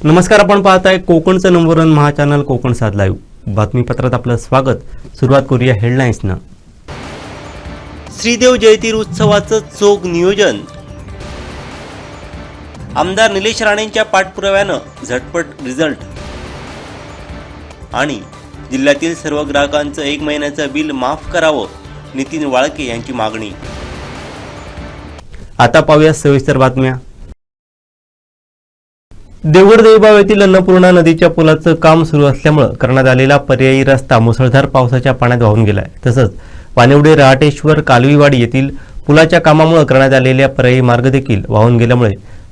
नमस्कार, आपण पाहताय कोकणचं नंबर 1 महाचॅनल कोकण सात लाईव्ह बातमीपत्रात आपलं स्वागत। सुरुवात करूया हेडलाईन्सनं। श्रीदेव जयतीर उत्सवाचं चोख नियोजन। आमदार निलेश राणेंच्या पाठपुराव्यानं झटपट रिझल्ट। आणि जिल्ह्यातील सर्व ग्राहकांचं 1 महिन्याचं बिल माफ करावं, नितीन वाळके यांची मागणी। आता पाहूया सविस्तर बातम्या। देवगड देवीबाव येथील अन्नपूर्णा नदीच्या पुलाचं काम सुरू असल्यामुळे करण्यात आलेला पर्यायी रस्ता मुसळधार पावसाच्या पाण्यात वाहून गेलाय। तसंच वानिवडे रहाटेश्वर कालवीवाडी येथील पुलाच्या कामामुळे करण्यात आलेल्या पर्यायी मार्ग देखील वाहून गेल्यामुळे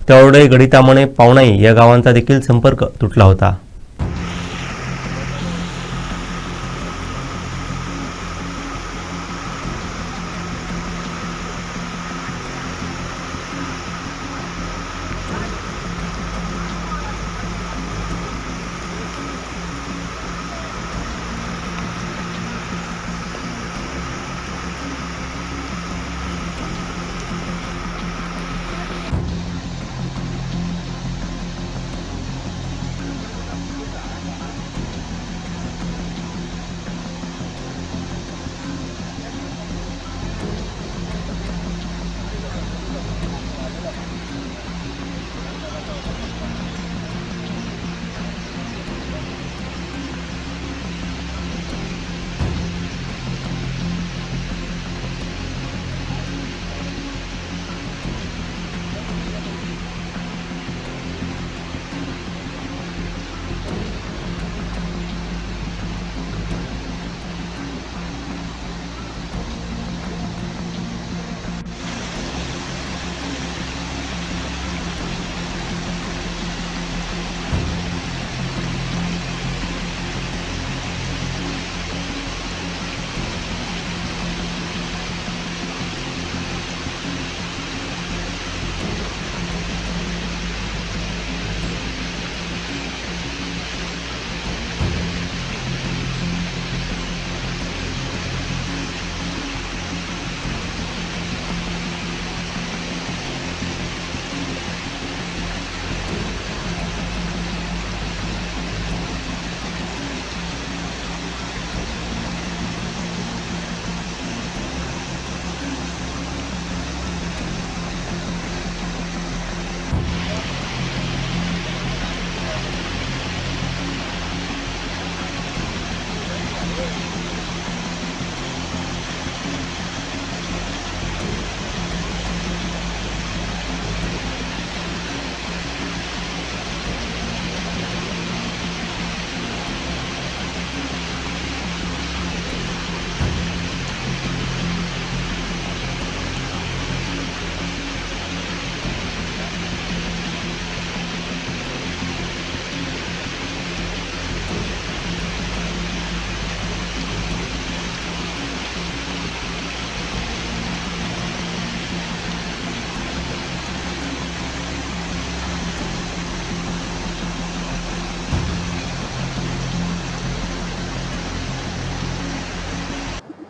तेवढे गडितामणे पावणाई या गावांचा देखील संपर्क तुटला होता।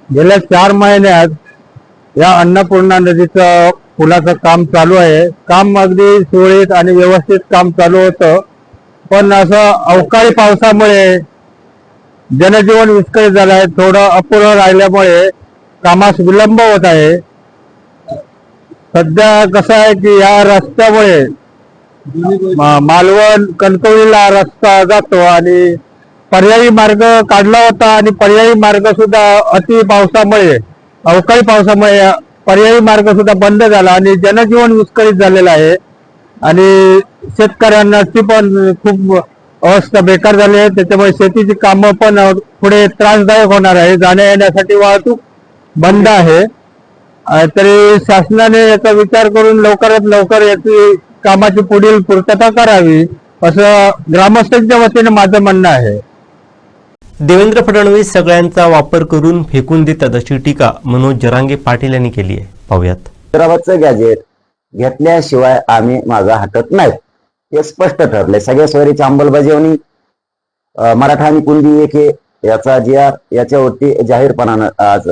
गेल्या 4 महिन्यात या अन्नपूर्णा नदीचं पुलाचं काम चालू आहे। काम अगदी सुरळीत आणि व्यवस्थित काम चालू होतं, पण असं अवकाळी पावसामुळे जनजीवन विस्कळीत झालं आहे। थोडं अपुरं राहिल्यामुळे कामास विलंब होत आहे। सध्या कसं आहे की या रस्त्यामुळे मालवण कणकवलीला रस्ता जातो आणि पर्यायी मार्ग काढला होता आणि पर्यायी मार्ग सुद्धा अति पावसामुळे अवकाळी पावसामुळे पर्यायी मार्ग सुद्धा बंद झाला आणि जनजीवन विस्कळीत झालेलं आहे आणि शेतकऱ्यांची पण खूप अवस्था बेकार झाली आहे। त्याच्यामुळे शेतीची कामं पण पुढे त्रासदायक होणार आहे। जाण्या येण्यासाठी वाहतूक बंद आहे। तरी शासनाने याचा विचार करून लवकरात लवकर याची कामाची पुढील पूर्तता करावी, असं ग्रामस्थांच्या वतीने माझं म्हणणं आहे। देवेंद्र फडणवीस सगळ्यांचा वापर करून फेकून देतात अशी टीका मनोज जरांगे पाटील यांनी केली आहे। पाहूयात। हैदराबादचं गॅजेट घेतल्याशिवाय आम्ही मागं हटत नाही, हे स्पष्ट ठरलंय। सगळ्या सोयरीची अंमलबजावणी मराठा आणि कुणबी एके याचा जी आर याच्यावरती जाहीरपणानं आज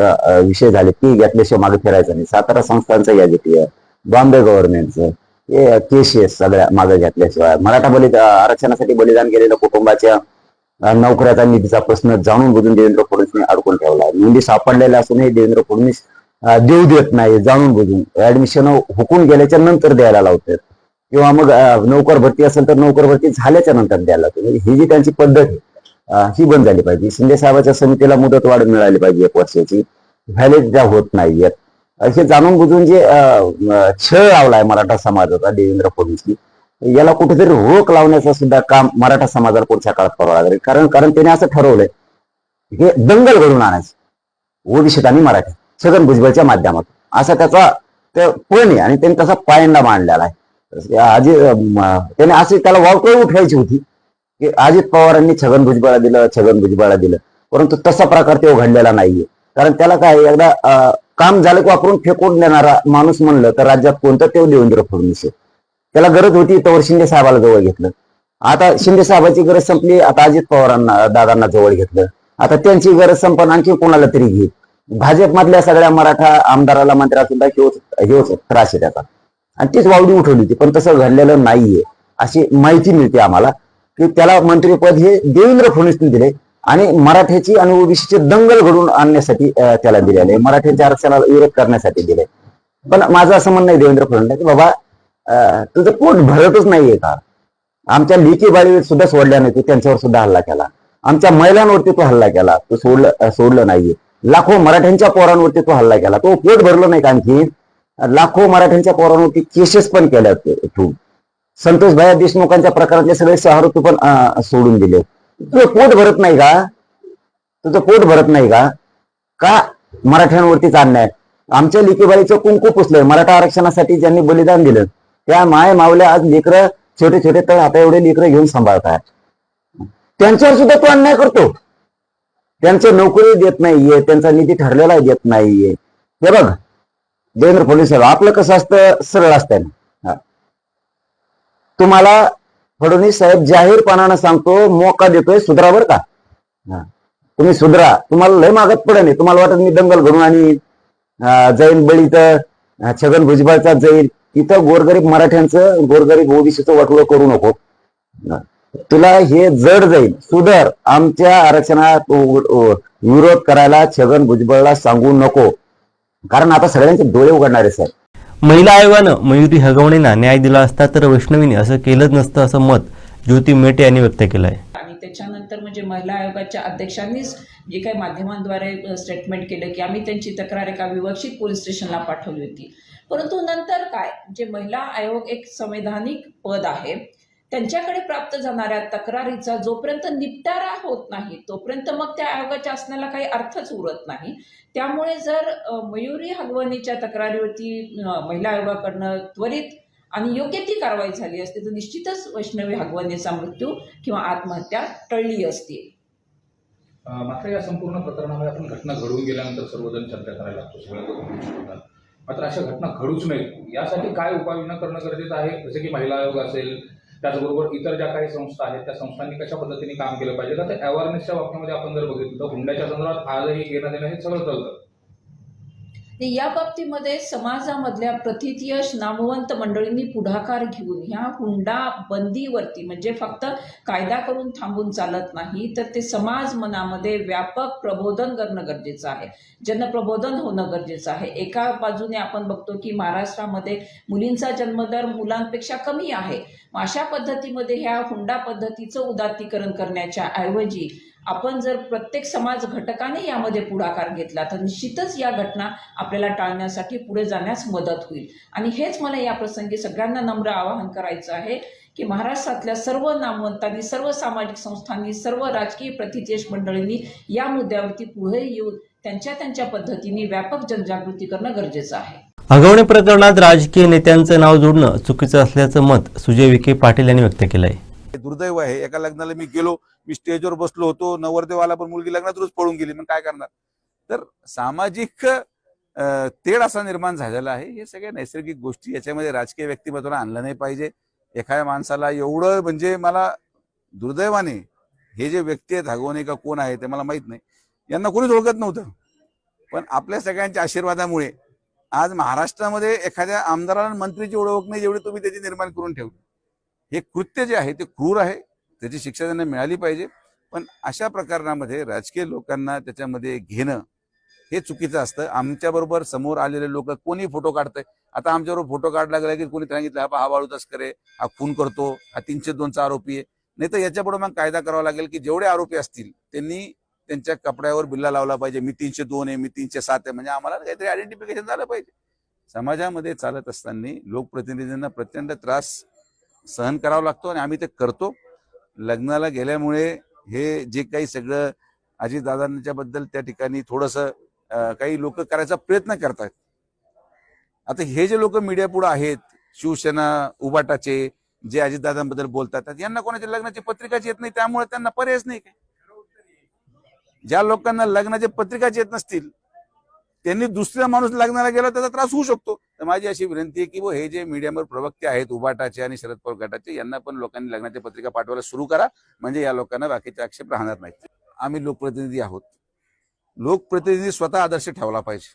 विषय झाले की घेतल्याशिवाय मागे फिरायचं नाही। सातारा संस्थांचं गॅजेट आहे, बॉम्बे गव्हर्नमेंटचं, हे केसेस सगळ्या मागे घेतल्याशिवाय मराठा आरक्षणासाठी बलिदान केलेल्या कुटुंबाच्या नोकऱ्याचा निधीचा प्रश्न जाणून बुजून देवेंद्र फडणवीसने अडकून ठेवला आहे. नोंदी सापडलेल्या असूनही देवेंद्र फडणवीस देऊ देत नाही, जाणून बुजून ऍडमिशन हुकून गेल्याच्या नंतर द्यायला लावतात, किंवा मग नोकर भरती असेल तर नोकर भरती झाल्याच्या नंतर द्यायला लावतात. म्हणजे ही जी त्यांची पद्धत आहे ही बंद झाली पाहिजे. शिंदे साहेबांच्या समितीला मुदत वाढ मिळाली पाहिजे 1 वर्षाची, व्हॅलिड त्या होत नाहीयेत. असे जाणून बुजून जे छळ लावलाय मराठा समाजाचा देवेंद्र फडणवीसनी, याला कुठेतरी रोख लावण्याचं सुद्धा काम मराठा समाजाला पुढच्या काळात करावं लागेल. कारण त्याने असं ठरवलंय हे दंगल घडून आणायचं ओबीसीत आणि मराठी छगन भुजबळच्या माध्यमातून, असा त्याचा पण आहे आणि त्यांनी तसा पायंडा मांडलेला आहे. त्याने असे त्याला वावकळ उठवायची होती की अजित पवारांनी छगन भुजबळला दिलं, परंतु तसा प्रकार तो घडलेला नाहीये. कारण त्याला काय एकदा काम झालं की वापरून फेकून देणारा माणूस म्हणलं तर राज्यात कोणतं ते देवेंद्र फडणवीस आहे. त्याला गरज होती तर शिंदे साहेबाला जवळ घेतलं, आता शिंदे साहेबाची गरज संपली, आता अजित पवारांना दादांना जवळ घेतलं, आता त्यांची गरज संपन आणखी कोणाला तरी घेत. भाजपमधल्या सगळ्या मराठा आमदाराला मंत्र्या सुद्धा हेच त्रास आहे त्याचा, आणि तीच वावडी उठवली होती. पण तसं घडलेलं नाहीये अशी माहिती मिळते आम्हाला की त्याला मंत्रिपद हे देवेंद्र फडणवीसने दिले आणि मराठ्याची आणि ओबीसीचे दंगल घडून आणण्यासाठी त्याला दिलेले, मराठ्यांच्या आरक्षणाला विरोध करण्यासाठी दिले. पण माझं असं म्हणणं आहे देवेंद्र फडणवीस की बाबा तुझं पोट भरतच नाहीये का? आमच्या लेकी बाळी सुद्धा सोडल्या नाही, त्यांच्यावर सुद्धा हल्ला केला, आमच्या महिलांवरती तो हल्ला केला, तो सोडलं नाहीये. लाखो मराठ्यांच्या पोरांवरती तो हल्ला केला, तो पोट भरलं नाही का? आणखी लाखो मराठ्यांच्या पोरांवरती केसेस पण केल्या ठेवून, संतोष भाया देशमुखांच्या प्रकारातले सगळे शहर पण सोडून दिले. तुझं पोट भरत नाही का? तुझं पोट भरत नाही का? का मराठ्यांवरतीच अन्याय? आमच्या लेकीबाईचं कुंकू पुसलंय, मराठा आरक्षणासाठी ज्यांनी बलिदान दिलं त्या माय मावल्या आज लेकरं छोटे छोटे तर आता एवढे लेकरं घेऊन सांभाळतात, त्यांच्यावर सुद्धा तो अन्याय करतो. त्यांचं नोकरी देत नाहीये, त्यांचा निधी ठरलेला देत नाहीये. हे बघ देवेंद्र फडणवीस आपलं कसं असतं, सरळ असतं ना. तुम्हाला फडणवीस साहेब जाहीरपणानं सांगतो, मोका देतोय, सुधरा बरं का. तुम्ही सुधरा, तुम्हाला लय मागत पडे नाही. तुम्हाला वाटत मी दंगल घडून आणि जाईल बळी तर छगन भुजबळचा जाईल, इथं गोरगरीब मराठ्यांचं गोरगरीब ओबीसीचं वाटोळं करू नको. तुला हे जड जाईल, सुधर. आमच्या आरक्षणात विरोध करायला छगन भुजबळला सांगू नको, कारण आता सगळ्यांचे डोळे उघडणारे सर. महिला आयोगानं मयुरी हगवणेंना न्याय दिला असता तर वैष्णवीने असं केलंच नसतं असं मत ज्योती मेटे यांनी व्यक्त केलं आहे. आणि त्याच्यानंतर म्हणजे महिला आयोगाच्या अध्यक्षांनीच जे काही माध्यमांद्वारे स्टेटमेंट केलं की आम्ही त्यांची तक्रार एका विवक्षित पोलीस स्टेशनला पाठवली होती. परंतु नंतर काय, जे महिला आयोग एक संवैधानिक पद आहे, त्यांच्याकडे प्राप्त जाणाऱ्या तक्रारीचा जोपर्यंत निपटारा होत नाही तोपर्यंत मग त्या आयोगाच्या असण्याला काही अर्थच उरत नाही. त्यामुळे जर मयुरी हगवणीच्या तक्रारीवरती महिला आयोगाकडनं त्वरित आणि योग्य ती कारवाई झाली असती तर निश्चितच वैष्णवी हगवणीचा मृत्यू किंवा आत्महत्या टळली असती. मात्र या संपूर्ण प्रकरणामध्ये आपण घटना घडून गेल्यानंतर सर्वजण चर्चा करायला लागतो, सगळ्या गोष्टी होतात. मात्र अशा घटना घडूच नयेत यासाठी काय उपाययोजना करणं गरजेचं आहे, जसे की महिला आयोग असेल, त्याचबरोबर इतर ज्या काही संस्था आहेत त्या संस्थांनी कशा पद्धतीने काम केलं पाहिजे. तर ते अवेअरनेसच्या बाबतीमध्ये आपण जर बघितलं तर हुंड्याच्या संदर्भात आजही घेणं देणं हे सगळं चालतं. या बाबतीमध्ये समाजामधल्या प्रथितयश नामवंत मंडळींनी पुढाकार घेऊन ह्या हुंडा बंदीवरती म्हणजे फक्त कायदा करून थांबून चालत नाही, तर ते समाज मनामध्ये व्यापक प्रबोधन करणं गरजेचं आहे, जनप्रबोधन होणं गरजेचं आहे. एका बाजूने आपण बघतो की महाराष्ट्रामध्ये मुलींचा जन्मदर मुलांपेक्षा कमी आहे. अशा पद्धतीमध्ये ह्या हुंडा पद्धतीचं उदात्तीकरण करण्याच्या ऐवजी आपण जर प्रत्येक समाज घटकाने यामध्ये पुढाकार घेतला तर निश्चितच या घटना आपल्याला टाळण्यासाठी पुढे जाण्यास मदत होईल. आणि हेच मला या प्रसंगी सगळ्यांना नम्र आवाहन करायचं आहे की महाराष्ट्रातल्या सर्व नामवंतांनी, सर्व सामाजिक संस्थांनी, सर्व राजकीय प्रथितयश मंडळींनी या मुद्द्यावरती पुढे येऊन त्यांच्या पद्धतीने व्यापक जनजागृती करणं गरजेचं आहे. हगवणे प्रकरणात राजकीय नेत्यांचं नाव जोडणं चुकीचं असल्याचं मत सुजय विखे पाटील यांनी व्यक्त केलं आहे. दुर्दैव आहे. एका लग्नाला मी गेलो, मी स्टेजवर बसलो होतो, नवरदेवाला पण मुलगी लग्नात रोज पळून गेली, मग काय करणार. तर सामाजिक तेढ असा निर्माण झालेला आहे. हे सगळ्या नैसर्गिक गोष्टी, याच्यामध्ये राजकीय व्यक्तिमत्वाला आणलं नाही पाहिजे. एखाद्या माणसाला एवढं म्हणजे मला दुर्दैवाने हे जे व्यक्ती आहेत हगवणे का कोण आहे ते मला माहित नाही, यांना कोणीच ओळखत नव्हतं. पण आपल्या सगळ्यांच्या आशीर्वादामुळे आज महाराष्ट्रामध्ये एखाद्या आमदाराला आणि मंत्रीची ओळख नाही जेवढी तुम्ही त्याची निर्माण करून ठेवली. हे कृत्य जे आहे ते क्रूर आहे, त्याची शिक्षा त्यांना मिळाली पाहिजे. पण अशा प्रकरणामध्ये राजकीय लोकांना त्याच्यामध्ये घेणं हे चुकीचं असतं. आमच्याबरोबर समोर आलेले लोक कोणी फोटो काढतंय. आता आमच्याबरोबर फोटो काढला गेला की कोणी सांगितलं हा वाळू तस्कर आहे, हा खून करतो, हा 302चा आरोपी आहे. नाही तर याच्यापुढे मग कायदा करावा लागेल की जेवढे आरोपी असतील त्यांनी त्यांच्या कपड्यावर बिल्ला लावला पाहिजे, मी 302 आहे, मी 307 आहे, म्हणजे आम्हाला काहीतरी आयडेंटिफिकेशन झालं पाहिजे. समाजामध्ये चालत असताना लोकप्रतिनिधींना प्रचंड त्रास सहन करावा लागतो आणि आम्ही ते करतो. लग्नाला गेल्यामुळे हे जे काही सगळं अजितदादांच्या बद्दल त्या ठिकाणी थोडंसं काही लोक करायचा प्रयत्न करतात. आता हे जे लोक मीडिया पुढे आहेत, शिवसेना उबाटाचे जे अजितदादांबद्दल बोलतात, यांना कोणाच्या लग्नाची पत्रिकाच येत नाही, त्यामुळे त्यांना पर्यायच नाही काय. ज्या लोकांना लग्नाचे पत्रिकाच येत नसतील त्यांनी दुसरा माणूस लग्नाला गेला त्याचा त्रास होऊ शकतो. तर माझी अशी विनंती आहे की हे जे मीडियावर प्रवक्ते आहेत उबाटाचे आणि शरद पवार गटाचे, यांना पण लोकांनी लग्नाच्या पत्रिका पाठवायला सुरू करा, म्हणजे या लोकांना बाकीचे आक्षेप राहणार नाहीत. आम्ही लोकप्रतिनिधी आहोत, लोकप्रतिनिधी स्वतः आदर्श ठेवला पाहिजे.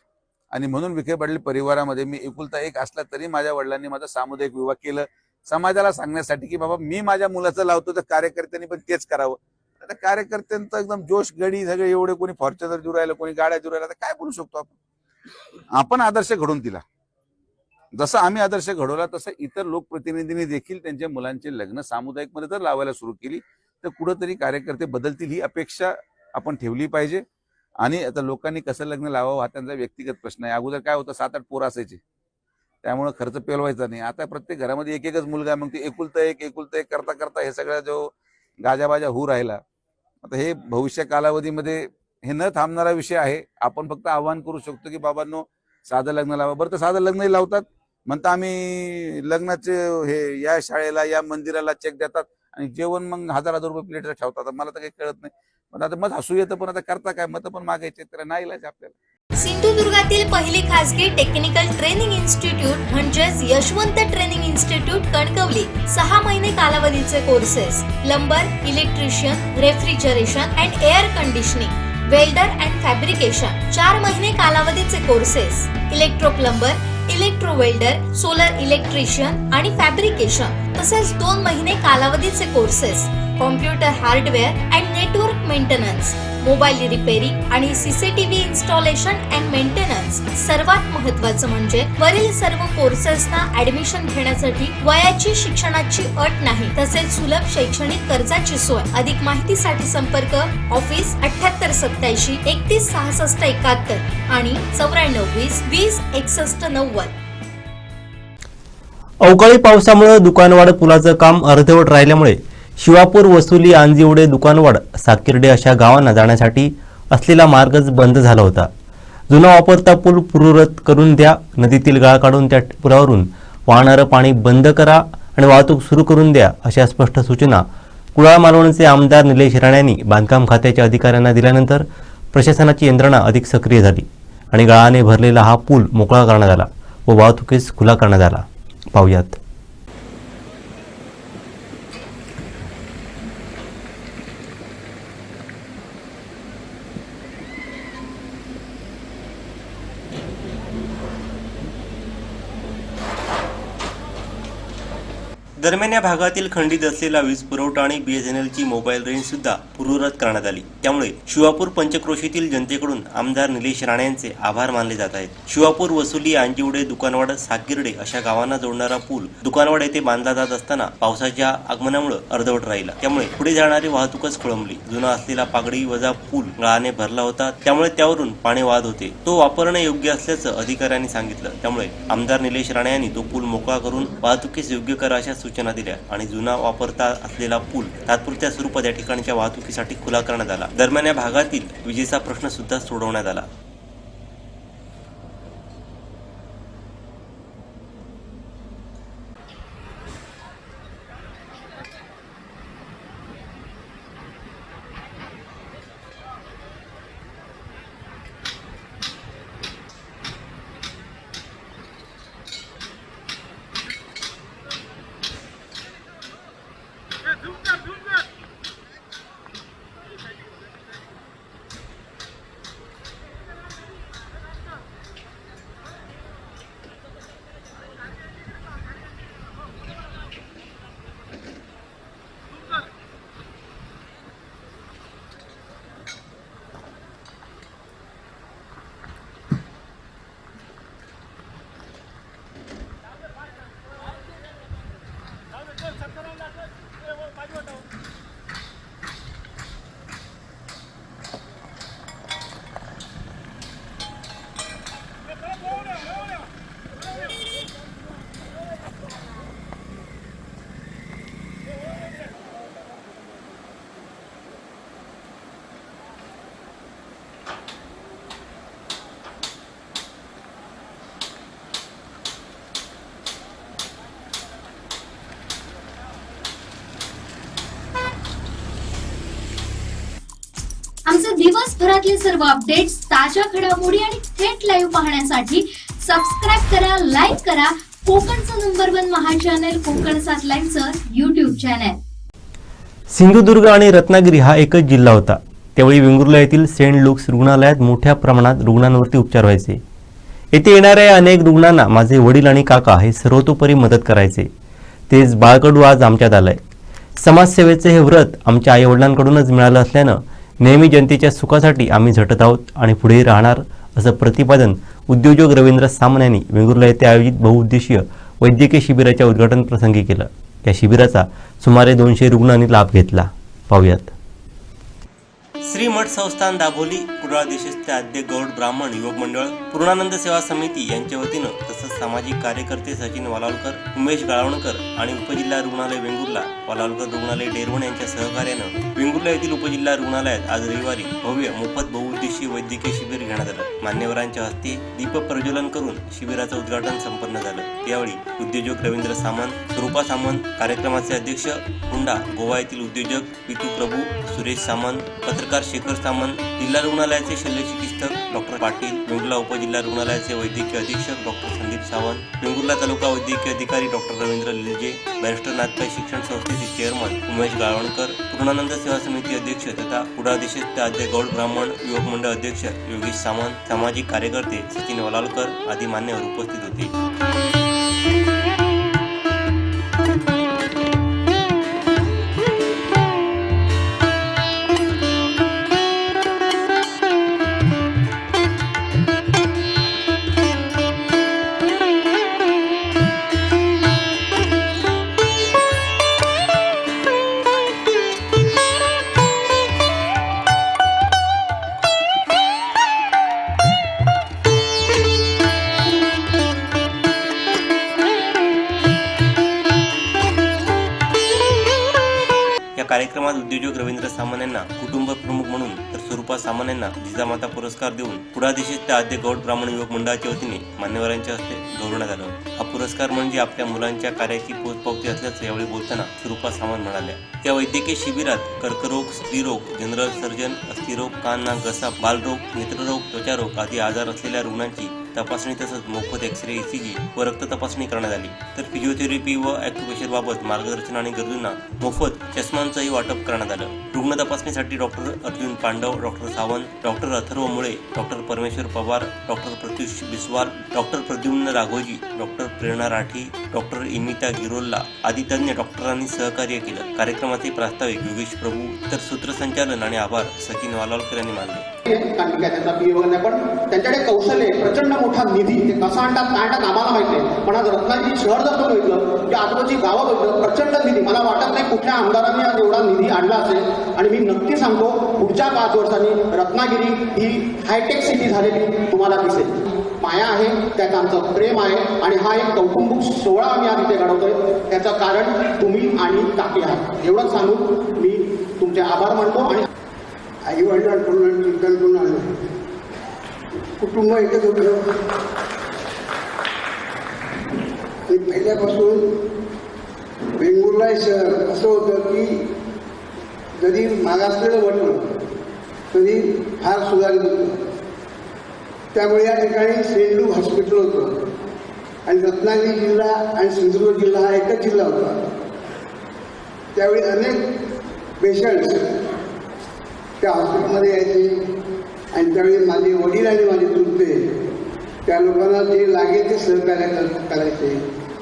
आणि म्हणून विखे पाटील परिवारामध्ये मी एकुलता एक असला तरी माझ्या वडिलांनी माझा सामुदायिक विवाह केलं, समाजाला सांगण्यासाठी की बाबा मी माझ्या मुलाचं लावतो तर कार्यकर्त्यांनी पण तेच करावं. आता कार्यकर्त्यांचा एकदम जोश गडी सगळे एवढे, कोणी फॉर्च्युनर जुरायला, कोणी गाड्या जुरायला, तर काय बोलू शकतो आपण आदर्श घडवून दिला. जसं आम्ही आदर्श घडवला तसं इतर लोकप्रतिनिधींनी देखील त्यांच्या मुलांचे लग्न सामुदायिक मध्ये जर लावायला सुरू केली तर कुठंतरी कार्यकर्ते बदलतील ही अपेक्षा आपण ठेवली पाहिजे. आणि आता लोकांनी कसं लग्न लावावं हा त्यांचा व्यक्तिगत प्रश्न आहे. अगोदर काय होतं, 7-8 पोरं असायचे, त्यामुळे खर्च पेलवायचा नाही. आता प्रत्येक घरामध्ये एक एकच मुलगा, मग ते एकुलता एक करता करता हे सगळा जो गाजाबाजा होऊ राहिला. आता हे भविष्य कालावधीमध्ये हे न थांबणारा विषय आहे. आपण फक्त आवाहन करू शकतो की बाबांनो साधं लग्न लावा. बरं तर साधं लग्नही लावतात, म्हणता आम्ही लग्नाचे हे या शाळेला या मंदिराला चेक देतात आणि जेवण मग 1000 रुपये प्लेटचं ठेवतात. मला तर काही कळत नाही. पण आता मग हसू येतं, पण आता करता काय, मत पण मागायचे तर नाही इलाज आपल्याला. सिंधुदुर्गातील पहिली खासगी टेक्निकल ट्रेनिंग इन्स्टिट्यूट म्हणजेच यशवंत ट्रेनिंग इन्स्टिट्यूट कणकवली. 6 महिने कालावधीचे courses, plumber, electrician, refrigeration and air conditioning, welder and fabrication. 4 महिने कालावधीचे courses, electro plumber, electro welder, solar electrician आणि फॅब्रिकेशन. तसेच 2 महिने कालावधीचे courses, computer hardware and network maintenance, mobile repairing आणि सीसीटीव्ही इन्स्टॉलेशन अँड मेंटेनन्स. सर्वात महत्त्वाचं म्हणजे वरील सर्व कोर्सेसना ऍडमिशन घेण्यासाठी वयाची शिक्षणाची अट नाही, तसेच सुलभ शैक्षणिक कर्जाची सोय. अधिक माहितीसाठी संपर्क ऑफिस 7887 31 66 71 आणि 94 20 20 61 90. अवकाळी पावसामुळे दुकानवाड पुलाचं काम अर्धवट राहिल्यामुळे शिवापूर, वसुली, आंजिवडे, दुकानवाड, साकिर्डे अशा गावांना जाण्यासाठी असलेला मार्गच बंद झाला होता. जुना वापरता पूल पूर्ववत करून द्या, नदीतील गाळ काढून त्या पुलावरून वाहणारं पाणी बंद करा आणि वाहतूक सुरू करून द्या, अशा स्पष्ट सूचना कुडाळ मालवणचे आमदार निलेश राणे यांनी बांधकाम खात्याच्या अधिकाऱ्यांना दिल्यानंतर प्रशासनाची यंत्रणा अधिक सक्रिय झाली आणि गाळाने भरलेला हा पूल मोकळा करण्यात आला व वाहतुकीस खुला करण्यात आला. पाहुयात. दरम्यान या भागातील खंडित असलेला वीज पुरवठा आणि BSNLची मोबाईल रेंज सुद्धा पूर्ववत करण्यात आली. त्यामुळे शिवापूर पंचक्रोशीतील जनतेकडून आमदार निलेश राणे यांचे आभार मानले जात आहेत. शिवापूर, वसुली, आंजिवडे, दुकानवाड, साकिर्डे अशा गावांना जोडणारा पूल दुकानवाड येथे बांधला जात असताना पावसाच्या आगमनामुळे अर्धवट राहिला. त्यामुळे पुढे जाणारी वाहतूकच खोळंबली. जुना असलेला पागडी वजा पूल गाळाने भरला होता, त्यामुळे त्यावरून पाणी वाहत होते. तो वापरणे योग्य असल्याचं अधिकाऱ्यांनी सांगितलं. त्यामुळे आमदार निलेश राणे यांनी तो पूल मोकळा करून वाहतुकीस योग्य करा अशा सूचना दिल्या आणि जुना वापरता असलेला पूल तात्पुरत्या स्वरूपात या ठिकाणच्या वाहतुकीसाठी खुला करण्यात आला. दरम्यान या भागातील विजेचा प्रश्न सुद्धा सोडवण्यात आला. आमचे दिवसभरातले सर्व अपडेट्स, ताज्या घडामोडी आणि थेट लाईव्ह पाहण्यासाठी सबस्क्राईब करा, लाईक करा कोकणचं नंबर 1 महा चॅनल कोकण 7 लाईव्हचं YouTube चॅनल. सिंधुदुर्ग आणि रत्नागिरी हा एकच जिल्हा होता. त्यावेळी वेंगुर्ला येथील सेंट लुक्स रुग्णालयात मोठ्या प्रमाणात रुग्णांवरती उपचार व्हायचे. येथे येणाऱ्या अनेक रुग्णांना माझे वडील आणि काका हे सर्वतोपरी मदत करायचे. तेच बाळकडू आज आमच्यात आलंय. समाजसेवेचे हे व्रत आमच्या आईवडिलांकडूनच मिळालं असल्यानं नेहमी जनतेच्या सुखासाठी आम्ही झटत आहोत आणि पुढेही राहणार, असं प्रतिपादन उद्योजक रवींद्र सामंत यांनी वेंगुर्ला येथे आयोजित बहुउद्देशीय वैद्यकीय शिबिराच्या उद्घाटन प्रसंगी केलं. या शिबिराचा सुमारे 200 रुग्णांनी लाभ घेतला. पाहूयात. श्री मठ संस्थान दाभोली, कुडाळ देशस्थ आद्य गौड ब्राह्मण युवक मंडळ, पूर्णानंद सेवा समिती यांच्या वतीनं तसंच सामाजिक कार्यकर्ते सचिन वालावलकर, उमेश गाळवणकर आणि उपजिल्हा रुग्णालय वेंगुर्ला, वालावलकर रुग्णालय डेरवण यांच्या सहकार्यानं वेंगुर्ला येथील उपजिल्हा रुग्णालयात आज रविवारी भव्य मोफत बहुउद्देशीय वैद्यकीय शिबिर घेण्यात आलं. मान्यवरांच्या हस्ते दीप प्रज्वलन करून शिबिराचं उद्घाटन संपन्न झालं. त्यावेळी उद्योजक रवींद्र सामंत, स्वरूपा सामंत, कार्यक्रमाचे अध्यक्ष हुंडा गोवा येथील उद्योजक पितू प्रभू, सुरेश सामंत, पत्रकार शेखर सामंत, जिल्हा रुग्णालयाचे शल्यचिकित्सक डॉक्टर पाटील, वेंगुर्ला उपजिल्हा रुग्णालयाचे वैद्यकीय अधीक्षक डॉक्टर संदीप सावंत, वेंगुर्ला तालुका वैद्यकीय अधिकारी डॉक्टर रवींद्र लिलजे, बॅरिस्टर नाथपाई शिक्षण संस्थेचे चेअरमन उमेश गाळवणकर, पूर्णानंद सेवा समिती अध्यक्ष तथा कुडाळ देशस्थ आद्य गौड ब्राह्मण युवक मंडळ अध्यक्ष योगेश सामंत, सामाजिक कार्यकर्ते सचिन वालावलकर आदी मान्यवर उपस्थित होते. कार्यक्रमात उद्योजक रवींद्र सामंत यांना कुटुंब प्रमुख म्हणून तर स्वरूपा सामंत यांना जिजामाता पुरस्कार देऊन कुडाळ देशस्थ आद्य गौड ब्राह्मण युवक मंडळाच्या वतीने मान्यवरांच्या हस्ते गौरवण्यात आलं. हा पुरस्कार म्हणजे आपल्या मुलांच्या कार्याची पोचपावती असल्याचं यावेळी बोलताना स्वरूपा सामंत म्हणाल्या. या वैद्यकीय शिबिरात कर्करोग, स्त्रीरोग, जनरल सर्जन, अस्थिरोग, कान, नाक, घसा, बालरोग, नेत्ररोग, त्वचारोग आदी आजार असलेल्या रुग्णांची तपासणी तसंच मोफत एक्सरे, ECG व रक्त तपासणी करण्यात आली. तर फिजिओथेरपी व ॲक्युप्रेशर बाबत मार्गदर्शन आणि गरजूंना मोफत चष्मांचंही वाटप करण्यात आलं. रुग्ण तपासणीसाठी doctor Arjun Pandav, doctor Sawant, doctor Atharva Mule, doctor Parmeshwar Pawar, doctor Pratyush Biswal, doctor Pradyumna Raghoji, doctor Prerna Rathi, doctor Imita Girolla आदी तज्ज्ञ डॉक्टरांनी सहकार्य केलं. कार्यक्रमाचे प्रास्ताविक योगेश प्रभू तर सूत्रसंचालन आणि आभार सचिन वालावलकर यांनी मानले. पण त्यांच्याकडे कौशल्य, प्रचंड मोठा निधी, ते कसा आणतात काय आणतात आम्हाला माहिती आहे. पण आज रत्नागिरी शहर जर तुम्ही बघितलं, त्या आजूबाजूची गावं बघितलं, प्रचंड निधी. मला वाटत नाही कुठल्या आमदारांनी आज एवढा निधी आणला असेल. आणि मी नक्की सांगतो, पुढच्या 5 वर्षांनी रत्नागिरी ही हायटेक सिटी झालेली तुम्हाला दिसेल. माया आहे, त्यात आमचं प्रेम आहे आणि हा एक कौटुंबिक सोहळा आम्ही आज इथे घडवतोय. त्याचं कारण तुम्ही आणि काकी आहात. एवढंच सांगून मी तुमचे आभार मानतो. आणि आई वडिलांकडून चिंतन करून आलं, कुटुंब एकच होतं. पहिल्यापासून वेंगुर्ला शहर असं होतं की जरी मागासलेलं वाटलं तरी फार सुधारित होतं. त्यामुळे या ठिकाणी सेंट लूक हॉस्पिटल होतं आणि रत्नागिरी जिल्हा आणि सिंधुदुर्ग जिल्हा हा एकच जिल्हा होता. त्यावेळी अनेक पेशंट्स त्या हॉस्पिटलमध्ये यायचे आणि त्यावेळी माझे वडील आणि माझे चुलते त्या लोकांना जे लागेल ते सहकार्य करायचे.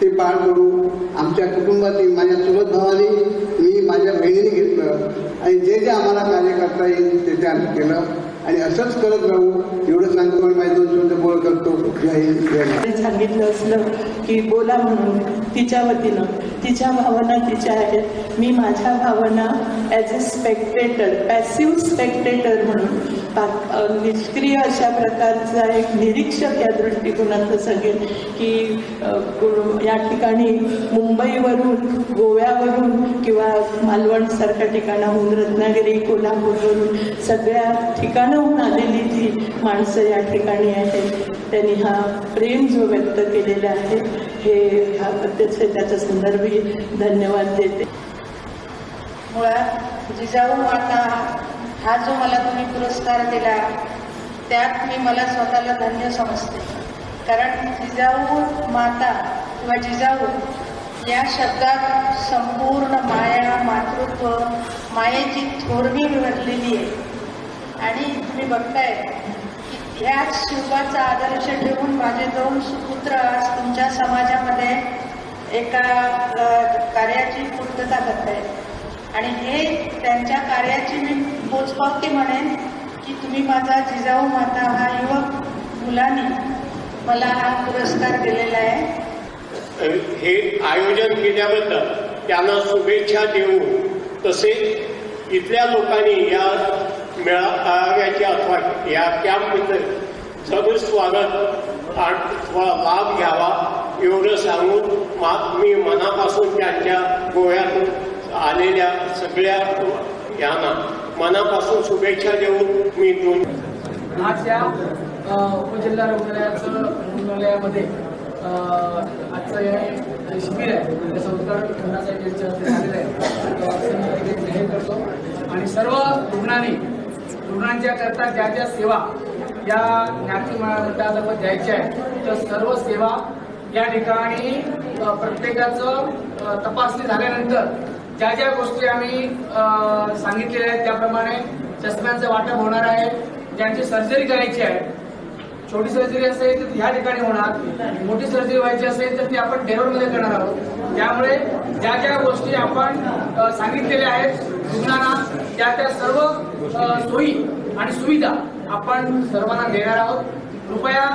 ते पार करू आमच्या कुटुंबातील माझ्या चुलत भावाने, मी माझ्या बहिणीने घेतलं आणि जे जे आम्हाला कार्य करता येईल ते आम्ही केलं आणि असंच करत राहू. एवढं सांगतो. माझे 2 शब्द बोल करतो. जय हिंद, जय महाराष्ट्र. सांगितलं असलं की बोला म्हणून तिच्या वतीनं, तिच्या भावना तिच्या आहेत, मी माझ्या भावना as a spectator, passive spectator म्हणून निष्क्रिय अशा प्रकारचा एक निरीक्षक या दृष्टिकोनातून सांगेन की या ठिकाणी मुंबईवरून, गोव्यावरून किंवा मालवणसारख्या ठिकाणाहून, रत्नागिरी, कोल्हापूरवरून सगळ्या ठिकाणाहून आलेली जी माणसं या ठिकाणी आहेत, त्यांनी हा प्रेम जो व्यक्त केलेला आहे हे त्याच्या संदर्भी धन्यवाद देते. मुळात जिजाऊ माता हा जो मला तुम्ही पुरस्कार दिला त्यात मी मला स्वतःला धन्य समजते. कारण जिजाऊ माता किंवा जिजाऊ या शब्दात संपूर्ण माया, मातृत्व, मायेची थोरवी भरलेली आहे. आणि तुम्ही बघताय की ह्याच शिल्पाचा आदर्श ठेवून माझे 2 सुपुत्र आज तुमच्या समाजामध्ये एका कार्याची पूर्तता करत आहेत. आणि हे त्यांच्या कार्याची मी पोचपावती म्हणेन की तुम्ही माझा जिजाऊ माता हा युवक मुलांनी मला हा पुरस्कार दिलेला आहे. हे आयोजन केल्याबद्दल त्यांना शुभेच्छा देऊ. तसेच इथल्या लोकांनी या मेळाव्याचे अथवा या कॅम्पबद्दल जरूर स्वागत आणि लाभ घ्यावा एवढं सांगून मी मनापासून त्यांच्या गोव्यातून आलेल्या सगळ्या यांना मनापासून शुभेच्छा देऊन मी आज या उपजिल्हा रुग्णालयामध्ये आजचं हे शिबिर आहे त्याचं उद्घाटन अण्णासाहेब यांच्या हस्ते झालेलं आहे. जाहीर करतो आणि सर्व रुग्णांच्या करता ज्या ज्या सेवा या ज्ञाती मंडळातर्फे द्यायच्या आहेत तर सर्व सेवा या ठिकाणी प्रत्येकाचं तपासणी झाल्यानंतर ज्या ज्या गोष्टी आम्ही सांगितलेल्या आहेत त्याप्रमाणे चष्म्यांचं वाटप होणार आहे. ज्यांची सर्जरी करायची आहे, छोटी सर्जरी असेल तर ह्या ठिकाणी होणार, मोठी सर्जरी व्हायची असेल तर ती आपण डेरोमध्ये करणार आहोत. त्यामुळे ज्या ज्या गोष्टी आपण सांगितलेल्या आहेत रुग्णांना त्या सर्व सोयी आणि सुविधा आपण सर्वांना देणार आहोत. कृपया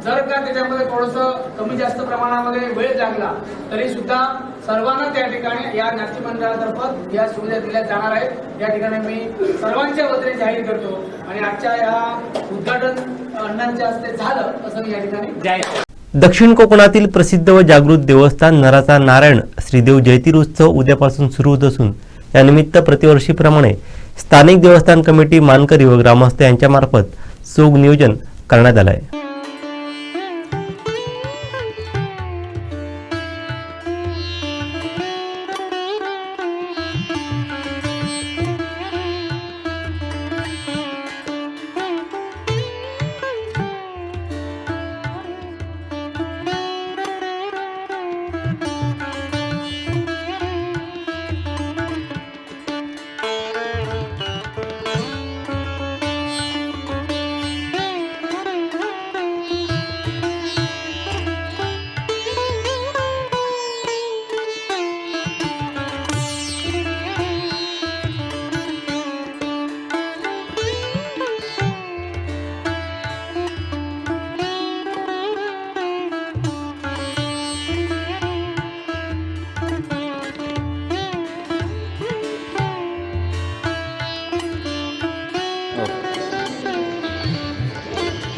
जर का त्याच्यामध्ये थोडंसं कमी जास्त प्रमाणामध्ये वेळ लागला तरी सुद्धा सर्वांना त्या ठिकाणी या ज्ञाती मंडळातर्फे या सुविधा दिल्या जाणार आहेत. या ठिकाणी मी सर्वांच्या वतीने जाहीर करतो आणि आजच्या या उद्घाटन अण्णांच्या हस्ते झालं असं मी या ठिकाणी जाहीर. दक्षिण कोकणातील प्रसिद्ध व जागृत देवस्थान नराचा नारायण श्रीदेव जयतीर उत्सव उद्यापासून सुरू होत असून यानिमित्त प्रतिवर्षीप्रमाणे स्थानिक देवस्थान कमिटी, मानकरी व ग्रामस्थ यांच्यामार्फत चोख नियोजन करण्यात आलं आहे.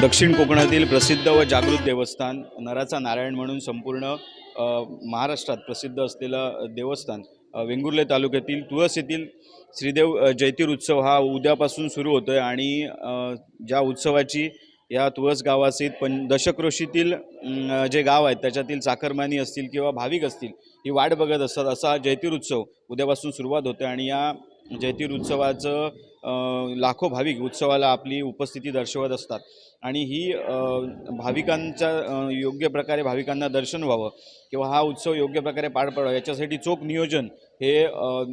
दक्षिण कोकणातील प्रसिद्ध व जागृत देवस्थान नराचा नारायण म्हणून संपूर्ण महाराष्ट्रात प्रसिद्ध असलेलं देवस्थान वेंगुर्ले तालुक्यातील तुळस येथील श्रीदेव जयतीर उत्सव हा उद्यापासून सुरू होतो आहे. आणि ज्या उत्सवाची या तुळस गावासहित दशक्रोशीतील जे गाव आहेत त्याच्यातील चाकरमानी असतील किंवा भाविक असतील ही वाट बघत असतात. असा जयतीर उत्सव उद्यापासून सुरुवात होते आणि या जयतीर उत्सवाचं लाखो भाविक उत्सवाला आपली उपस्थिती दर्शवत असतात. आणि ही भाविकांच्या योग्य प्रकारे भाविकांना दर्शन व्हावं किंवा हा उत्सव योग्य प्रकारे पार पडावा याच्यासाठी चोख नियोजन हे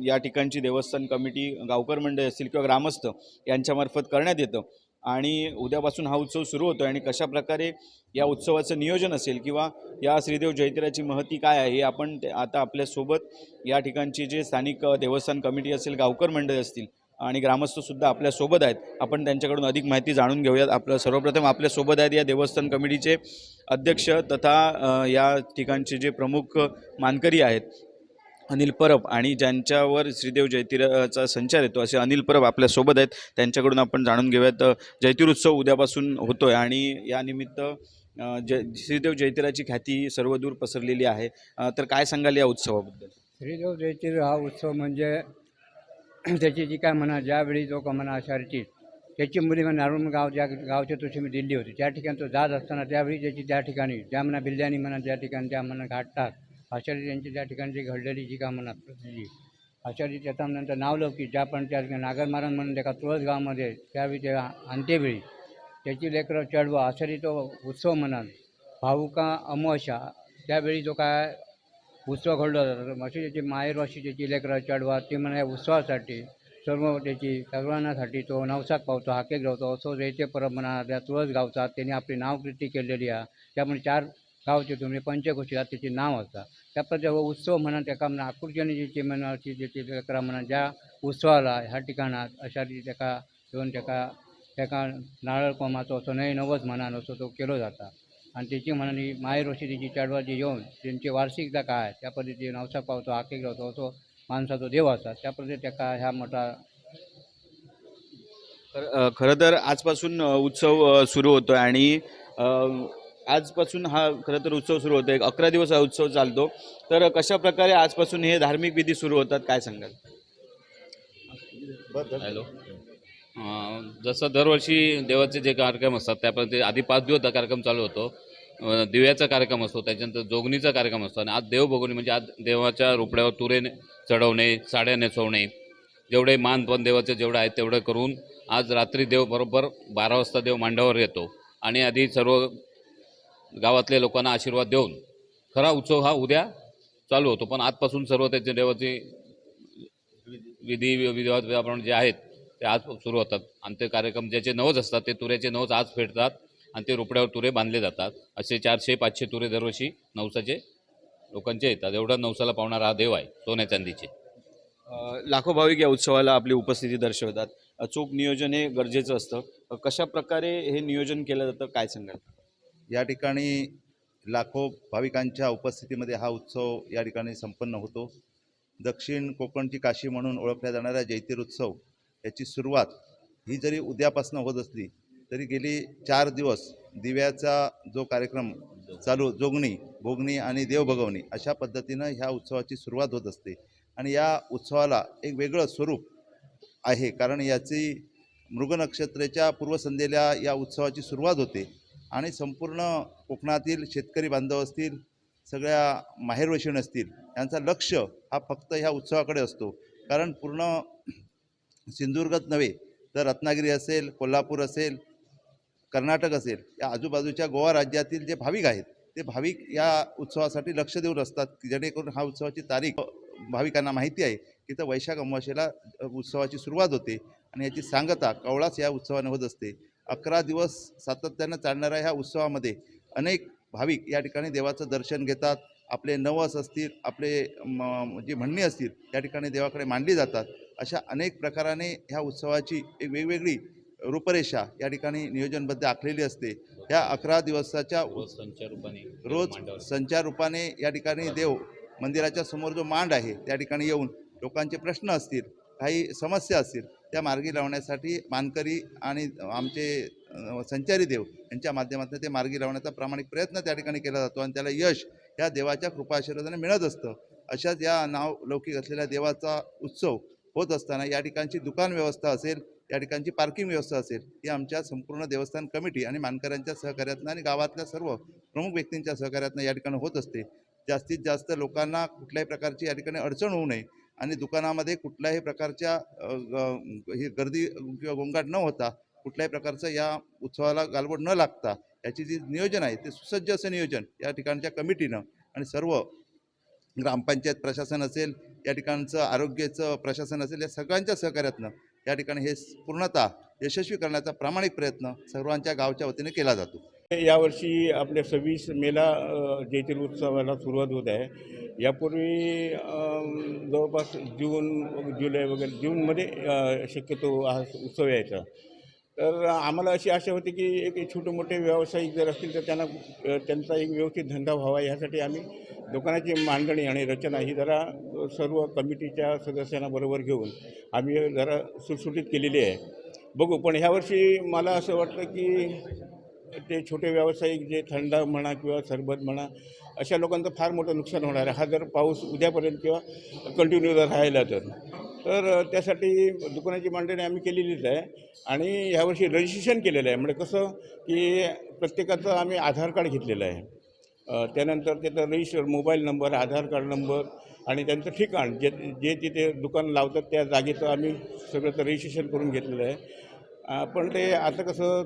या ठिकाणची देवस्थान कमिटी, गावकर मंडळ असतील किंवा ग्रामस्थ यांच्यामार्फत करण्यात येतं. आणि उद्यापासून हा उत्सव सुरू होतो आणि कशा प्रकारे या उत्सवाचं नियोजन असेल किंवा या श्रीदेव जयतीराची महती काय आहे हे आपण आता आपल्यासोबत या ठिकाणची जे स्थानिक देवस्थान कमिटी असेल, गावकर मंडळ असतील आणि ग्रामस्थसुद्धा आपल्यासोबत आहेत. आपण त्यांच्याकडून अधिक माहिती जाणून घेऊयात. सर्वप्रथम आपल्यासोबत आहेत या देवस्थान कमिटीचे अध्यक्ष तथा या ठिकाणचे जे प्रमुख मानकरी आहेत अनिल परब आणि ज्यांच्यावर श्रीदेव जयतीराचा संचार येतो असे अनिल परब आपल्यासोबत आहेत. त्यांच्याकडून आपण जाणून घेऊयात. जयतीर उत्सव उद्यापासून होतो आहे आणि यानिमित्त श्रीदेव जयतीराची ख्याती सर्वदूर पसरलेली आहे. तर काय सांगाल या उत्सवाबद्दल? श्रीदेव जयतीर हा उत्सव म्हणजे त्याची जी काय म्हणा ज्यावेळी जो का म्हणा आषाढीची त्याची मुली म्हणा नारून गावच्या तुळशी मी दिल्ली होती त्या ठिकाणी तो जात असताना त्यावेळी त्याची त्या ठिकाणी ज्या म्हणा बिल्ल्यानी म्हणा ज्या ठिकाणी त्या म्हणा घाटतात आषाढी यांची त्या ठिकाणी जी घडलेली जी का म्हणा प्रसिद्धी आषाढी नंतर नावलं की ज्या पण त्या नागर महाराज म्हणून त्या तुळस गावामध्ये त्यावेळी त्या अंत्यवेळी त्याची लेकरं चढवा आषाढी तो उत्सव म्हणाल भाऊका अमावस्या त्यावेळी जो काय उत्सव घडला जातो अशी त्याची माहेर अशी त्याची लेकरं चढवा ती म्हणा या उत्सवासाठी सर्व त्याची सर्वांसाठी तो नवसात पावतो हाके गावतो असो जैते परब म्हणा त्या तुळस गावचा त्यांनी आपली नावकृती केलेली आहे त्यामुळे 4 गावचे तुम्ही पंचघोषित त्याचे नाव असतात त्या पद्धतीने उत्सव म्हणा त्याका म्हणा आकुर्जनीची म्हणा ज्याची लेकरा म्हणा ज्या उत्सवाला ह्या ठिकाणात अशा त्याका येऊन त्याका नारळ कोमाचो असो नाही नवस म्हणा असो तो केलो जाता आणि त्याची म्हणाली माहेर वर्षी त्याची चढवाची येऊन त्यांची वार्षिकता काय त्या पद्धतीने नवसा पावतो हाके गावतो असो माणसाचा देव असतात त्या पद्धतीने त्याका ह्या मोठा खरं तर आजपासून उत्सव सुरू होतो आणि आजपासून हा खरं तर उत्सव सुरू होतो. 11 दिवस हा उत्सव चालतो. तर कशा प्रकारे आजपासून हे धार्मिक विधी सुरू होतात काय सांगाल? हॅलो, जसं दरवर्षी देवाचे जे कार्यक्रम असतात त्याप्रमाणे आधी 5 दिवस हा कार्यक्रम चालू होतो. दिव्याचा कार्यक्रम असतो, त्याच्यानंतर जोगणीचा कार्यक्रम असतो आणि आज देवभोगणी म्हणजे आज देवाच्या रुपड्यावर तुरे चढवणे, साड्या नेसवणे, जेवढे मानपण देवाचे जेवढे आहेत तेवढं करून आज रात्री देव बरोबर 12 वाजता देव मांडावर येतो आणि आधी सर्व गावातल्या लोकांना आशीर्वाद देऊन खरा उत्सव हा उद्या चालू होतो. पण आजपासून सर्व त्याचे देवाचे विधिवाद जे आहेत ते आज सुरू होतात आणि ते कार्यक्रम ज्याचे नवस असतात ते तुऱ्याचे नवस आज फेडतात आणि ते रुपड्यावर तुरे बांधले जातात. असे 400-500 तुरे दरवर्षी नवसाचे लोकांचे येतात. एवढा नवसाला पावणारा हा देव आहे सोन्या चांदीचे. लाखो भाविक या उत्सवाला आपली उपस्थिती दर्शवतात. अचूक नियोजन हे गरजेचं असतं. कशा प्रकारे हे नियोजन केलं जातं काय सांगाल? या ठिकाणी लाखो भाविकांच्या उपस्थितीमध्ये हा उत्सव या ठिकाणी संपन्न होतो. दक्षिण कोकणची काशी म्हणून ओळखल्या जाणाऱ्या जैतिर उत्सव याची सुरुवात ही जरी उद्यापासून होत असली तरी गेली 4 दिवस दिव्याचा जो कार्यक्रम चालू जोगणी, भोगणी आणि देवभगवणी अशा पद्धतीनं ह्या उत्सवाची सुरुवात होत असते. आणि या उत्सवाला एक वेगळं स्वरूप आहे कारण याची मृग नक्षत्राच्या पूर्वसंध्येला या उत्सवाची सुरुवात होते आणि संपूर्ण कोकणातील शेतकरी बांधव असतील, सगळ्या माहेरवशीण असतील, यांचा लक्ष हा फक्त ह्या उत्सवाकडे असतो. कारण पूर्ण सिंधुदुर्गात नव्हे तर रत्नागिरी असेल, कोल्हापूर असेल, कर्नाटक असेल, या आजूबाजूच्या गोवा राज्यातील जे भाविक आहेत ते भाविक या उत्सवासाठी लक्ष देऊन असतात की जेणेकरून हा उत्सवाची तारीख भाविकांना माहिती आहे की तर वैशाख अमावास्येला उत्सवाची सुरुवात होते आणि याची सांगता कवळाच या उत्सवाने होत असते. 11 दिवस सातत्यानं चालणाऱ्या ह्या उत्सवामध्ये अनेक भाविक या ठिकाणी देवाचं दर्शन घेतात. आपले नवस असतील, आपले जी म्हणणी असतील या ठिकाणी देवाकडे मांडली जातात. अशा अनेक प्रकाराने ह्या उत्सवाची एक वेगवेगळी रूपरेषा या ठिकाणी नियोजनबद्ध आखलेली असते. ह्या 11 दिवसाच्या रोज संचार रूपाने या ठिकाणी देव मंदिराच्या समोर जो मांड आहे त्या ठिकाणी येऊन लोकांचे प्रश्न असतील, काही समस्या असतील त्या मार्गी लावण्यासाठी मानकरी आणि आमचे संचारी देव यांच्या माध्यमातून ते मार्गी लावण्याचा प्रामाणिक प्रयत्न त्या ठिकाणी केला जातो आणि त्याला यश या देवाच्या कृपा आशीर्वादाने मिळत असतं. अशाच या नाव लौकिक असलेल्या देवाचा उत्सव होत असताना या ठिकाणची दुकान व्यवस्था असेल, या ठिकाणची पार्किंग व्यवस्था असेल, ही आमच्या संपूर्ण देवस्थान कमिटी आणि मानकऱ्यांच्या सहकार्यातनं आणि गावातल्या सर्व प्रमुख व्यक्तींच्या सहकार्यातनं या ठिकाणी होत असते. जास्तीत जास्त लोकांना कुठल्याही प्रकारची या ठिकाणी अडचण होऊ नये आणि दुकानामध्ये कुठल्याही प्रकारच्या ही गर्दी किंवा गोंगाट न होता कुठल्याही प्रकारचं या उत्सवाला गालबोट न लागता याची जी नियोजन आहे ते सुसज्ज असं नियोजन या ठिकाणच्या कमिटीनं आणि सर्व ग्रामपंचायत प्रशासन असेल, या ठिकाणचं आरोग्याचं प्रशासन असेल, या सगळ्यांच्या सहकार्यातनं या ठिकाणी हे पूर्णतः यशस्वी करण्याचा प्रामाणिक प्रयत्न सर्वांच्या गावच्या वतीने केला जातो. यावर्षी आपल्या 26 मेला जैतिर उत्सवाला सुरुवात होत आहे. यापूर्वी जवळपास जून, जुलै वगैरे जूनमध्ये शक्यतो हा उत्सव यायचा. तर आम्हाला अशी आशा होती की एक छोटे मोठे व्यावसायिक जर असतील तर त्यांचा एक व्यवस्थित धंदा व्हावा यासाठी आम्ही दुकानाची मांडणी आणि रचना ही जरा सर्व कमिटीच्या सदस्यांना बरोबर घेऊन आम्ही जरा सुटसुटीत केलेली आहे. बघू, पण ह्यावर्षी मला असं वाटतं की ते छोटे व्यावसायिक जे थंड म्हणा किंवा सरबत म्हणा अशा लोकांचं फार मोठं नुकसान होणार आहे हा जर पाऊस उद्यापर्यंत किंवा कंटिन्यू जर राहिला तर त्यासाठी दुकानाची मांडणी आम्ही केलेलीच आहे. आणि ह्यावर्षी रजिस्ट्रेशन केलेलं आहे. म्हणजे कसं की प्रत्येकाचं आम्ही आधार कार्ड घेतलेलं आहे. त्यानंतर त्याचं रजिस्टर मोबाईल नंबर, आधार कार्ड नंबर आणि त्यांचं ठिकाण जे जे तिथे दुकान लावतात त्या जागेचं आम्ही सगळं रजिस्ट्रेशन करून घेतलेलं आहे. पण ते आता कसं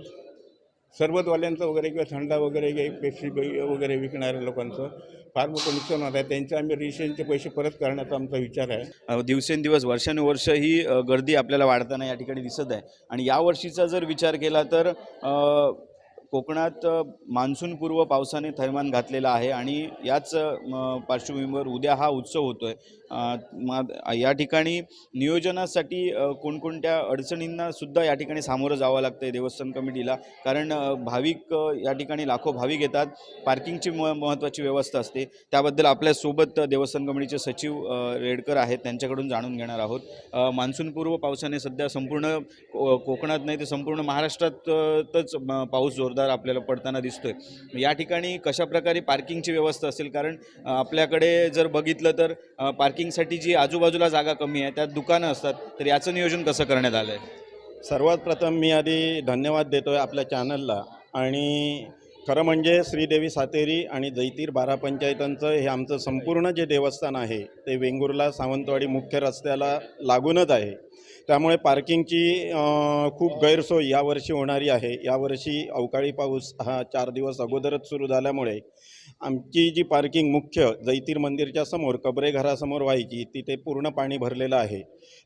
सरबतवाल्यांचं वगैरे किंवा थंडा वगैरे काही पेस्ट्री वगैरे विकणाऱ्या लोकांचं फार मोठं नुकसान होत आहे. त्यांचे आम्ही रजिस्ट्रेशनचे पैसे परत करण्याचा आमचा विचार आहे. दिवसेंदिवस वर्षानुवर्ष ही गर्दी आपल्याला वाढताना या ठिकाणी दिसत आहे. आणि यावर्षीचा जर विचार केला तर कोकणात मान्सूनपूर्व पावसाने थैमान घातलेला आहे आणि याच पार्श्वभूमीवर उद्या हा उत्सव होतो आहे. या ठिकाणी नियोजनासाठी कोणकोणत्या अडचणींना सुद्धा या ठिकाणी सामोरं जावं लागतं आहे देवस्थान कमिटीला, कारण भाविक या ठिकाणी लाखो भाविक येतात. पार्किंगची महत्त्वाची व्यवस्था असते. त्याबद्दल आपल्यासोबत देवस्थान कमिटीचे सचिव रेडकर आहेत, त्यांच्याकडून जाणून घेणार आहोत. मान्सूनपूर्व पावसाने सध्या संपूर्ण कोकणात नाही तर संपूर्ण महाराष्ट्रातच पाऊस जोरदार आपल्याला पडताना दिसतोय. या ठिकाणी कशा प्रकारे पार्किंगची व्यवस्था असेल, कारण आपल्याकडे जर बघितलं तर पार्किंगसाठी जी आजूबाजूला जागा कमी आहे त्यात दुकानं असतात, तर याचं नियोजन कसं करण्यात आलं आहे? सर्वात प्रथम मी आधी धन्यवाद देतो आहे आपल्या चॅनलला. आणि खरं म्हणजे श्रीदेवी सातेरी आणि जैतीर बारा पंचायतांचं हे आमचं संपूर्ण जे देवस्थान आहे ते वेंगुर्ला सावंतवाडी मुख्य रस्त्याला लागूनच आहे. त्यामुळे पार्किंगची खूप गैरसोय यावर्षी होणारी आहे. यावर्षी अवकाळी पाऊस हा 4 दिवस अगोदरच सुरू झाल्यामुळे आमची जी पार्किंग मुख्य जैतीर मंदिरच्या समोर कबरे घरासमोर व्हायची तिथे पूर्ण पाणी भरलेलं आहे.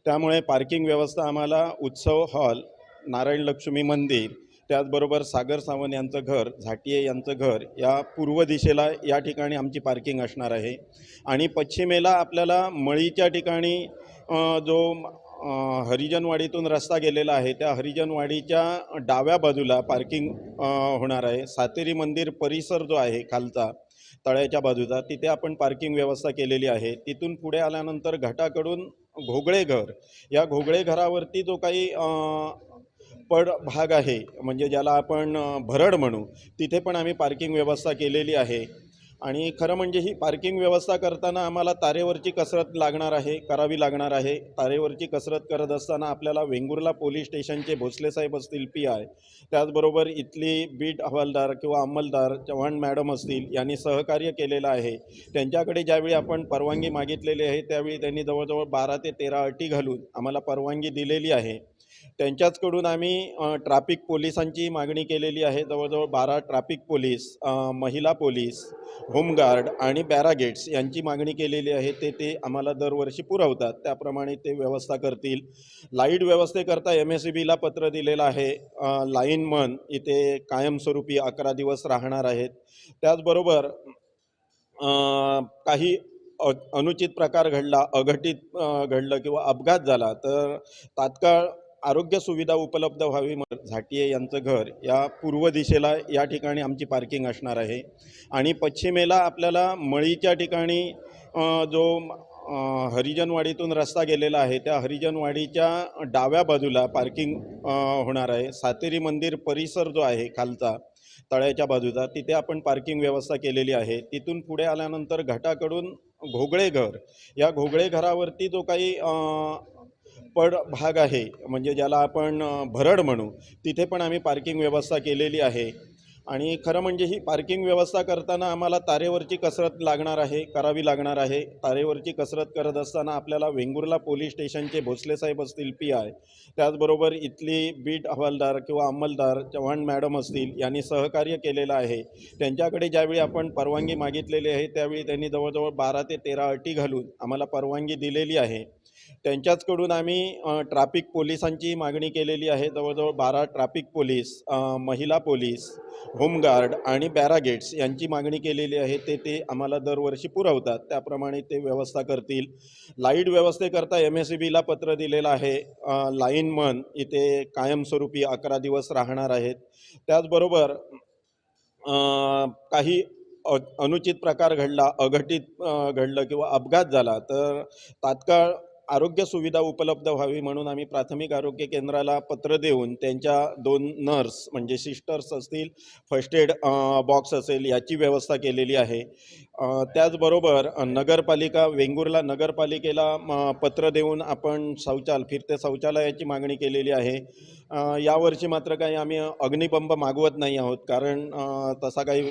त्यामुळे पार्किंग व्यवस्था आम्हाला उत्सव हॉल, नारायण लक्ष्मी मंदिर, त्याचबरोबर सागर सावंत यांचं घर, झाटिये यांचं घर या पूर्व दिशेला या ठिकाणी आमची पार्किंग असणार आहे. आणि पश्चिमेला आपल्याला मळीच्या ठिकाणी जो हरिजनवाडीतून रस्ता गेलेला आहे त्या हरिजनवाडीच्या डाव्या बाजूला पार्किंग होणार आहे. सातेरी मंदिर परिसर जो आहे खालचा तळ्याच्या बाजूचा तिथे आपण पार्किंग व्यवस्था केलेली आहे. तिथून पुढे आल्यानंतर घाटाकडून घोगळे घर, या घोगळे घरावरती जो काही पड भाग आहे म्हणजे ज्याला आपण भरड म्हणू, तिथे पण आम्ही पार्किंग व्यवस्था केलेली आहे. आणि खरं म्हणजे ही पार्किंग व्यवस्था करताना आम्हाला तारेवरची कसरत करावी लागणार आहे. तारेवरची कसरत करत असताना आपल्याला वेंगुर्ला पोलीस स्टेशनचे भोसले साहेब असतील PI, त्याचबरोबर इथली बीट हवालदार किंवा अंमलदार चव्हाण मॅडम असतील यांनी सहकार्य केलेलं आहे. त्यांच्याकडे ज्यावेळी आपण परवानगी मागितलेली आहे त्यावेळी त्यांनी जवळजवळ 12 ते 13 अटी घालून आम्हाला परवानगी दिलेली आहे. त्यांच्याचकडून आम्ही ट्रॅफिक पोलिसांची मागणी केलेली आहे. जवळजवळ 12 ट्रॅफिक पोलीस, महिला पोलीस, होमगार्ड आणि बॅरागेट्स यांची मागणी केलेली आहे. ते आम्हाला दरवर्षी पुरवतात, त्याप्रमाणे ते व्यवस्था करतील. लाईट व्यवस्थेकरता MSEBला पत्र दिलेलं आहे. लाईनमन इथे कायमस्वरूपी 11 दिवस राहणार आहेत. त्याचबरोबर काही अनुचित प्रकार घडला, अघटित घडलं किंवा अपघात झाला तर तात्काळ आरोग्य सुविधा उपलब्ध व्हावी म्हणून झाटिये यांचं घर या पूर्व दिशेला या ठिकाणी आमची पार्किंग असणार आहे. आणि पश्चिमेला आपल्याला मळीच्या ठिकाणी जो हरिजनवाडीतून रस्ता गेलेला आहे त्या हरिजनवाडीच्या डाव्या बाजूला पार्किंग होणार आहे. सातेरी मंदिर परिसर जो आहे खालचा तळ्याच्या बाजूचा तिथे आपण पार्किंग व्यवस्था केलेली आहे. तिथून पुढे आल्यानंतर घाटाकडून घोगळे घर, या घोगळे घरावरती जो काही पड भाग आहे म्हणजे ज्याला आपण भरड म्हणू, तिथे पण आम्ही पार्किंग व्यवस्था केलेली आहे. आणि खरं म्हणजे ही पार्किंग व्यवस्था करताना आम्हाला तारेवरची कसरत करावी लागणार आहे. तारेवरची कसरत करत असताना आपल्याला वेंगुर्ला पोलीस स्टेशनचे भोसले साहेब असतील PI, त्याचबरोबर इथली बीट हवालदार किंवा अंमलदार चव्हाण मॅडम असतील यांनी सहकार्य केलेलं आहे. त्यांच्याकडे ज्यावेळी आपण परवानगी मागितलेली आहे त्यावेळी त्यांनी जवळजवळ 12 ते 13 अटी घालून आम्हाला परवानगी दिलेली आहे. त्यांच्याचकडून आम्ही ट्रॅफिक पोलिसांची मागणी केलेली आहे. जवळजवळ 12 ट्रॅफिक पोलीस, महिला पोलीस, होमगार्ड आणि बॅरागेट्स यांची मागणी केलेली आहे. ते आम्हाला दरवर्षी पुरवतात, त्याप्रमाणे ते व्यवस्था करतील. लाईट व्यवस्थेकरता MSEBला पत्र दिलेलं आहे. लाईनमन इथे कायमस्वरूपी 11 दिवस राहणार आहेत. त्याचबरोबर काही अनुचित प्रकार घडला, अघटित घडलं किंवा अपघात झाला तर तात्काळ आरोग्य सुविधा उपलब्ध व्हावी म्हणून आम्ही प्राथमिक आरोग्य केंद्राला पत्र देऊन त्यांच्या 2 नर्स म्हणजे सिस्टर्स असतील, फर्स्ट एड बॉक्स असेल याची व्यवस्था केलेली आहे. त्याचबरोबर नगरपालिका वेंगुर्ला नगरपालिकेला पत्र देऊन आपण फिरते शौचालयाची मागणी केलेली आहे. यावर्षी मात्र काही आम्ही अग्निबंब मागवत नाही आहोत, कारण तसा काही